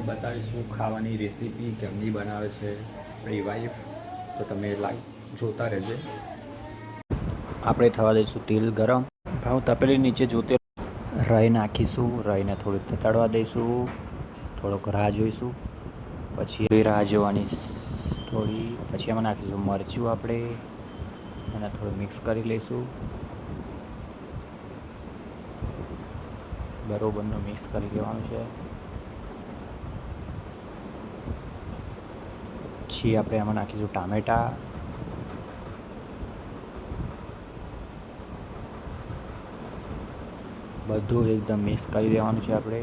બતાવીશું ખાવાની રેસીપી કેમની બનાવે છે આપણી વાઈફ, તો તમે લાઈવ જોતા રહેજો. આપણે થવા દઈશું તેલ ગરમ. ભાવ તપેલી નીચે જોતે રાઈ નાખીશું. રાઈને થોડીક તતડવા દઈશું. થોડોક રાહ જોઈશું. પછી રાહ જોવાની થોડી પછી એમાં નાખીશું મરચું આપણે અને થોડું મિક્સ કરી લઈશું. બરોબરનું મિક્સ કરી દેવાનું છે. પછી આપણે એમાં નાખીશું ટામેટાં. બધું એકદમ મિક્સ કરી દેવાનું છે આપણે.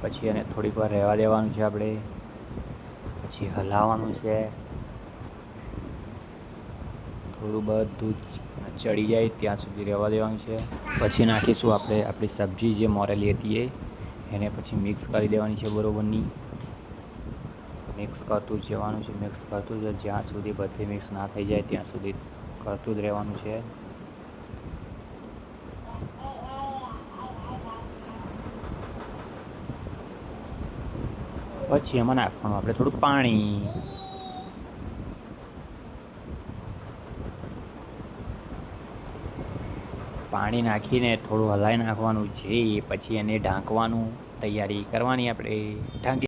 પછી એને થોડીક વાર રહેવા દેવાનું છે આપણે. પછી હલાવવાનું છે. થોડું બધું ચડી જાય ત્યાં સુધી રહેવા દેવાનું છે. પછી નાખીશું આપણે આપણી સબ્જી જે મોરેલી હતી એને પછી મિક્સ કરી દેવાની છે બરોબરની. મિક્સ કરતું જ જવાનું છે. મિક્સ કરતું જ જ્યાં સુધી બધી મિક્સ ના થઈ જાય ત્યાં સુધી કરતું જ રહેવાનું છે. પછી એમાં નાખવાનું આપણે થોડું પાણી. પાણી નાખીને થોડું હલાવી નાખવાનું છે. પછી એને ઢાંકવાનું તૈયારી કરવાની આપણે. ઢાંકી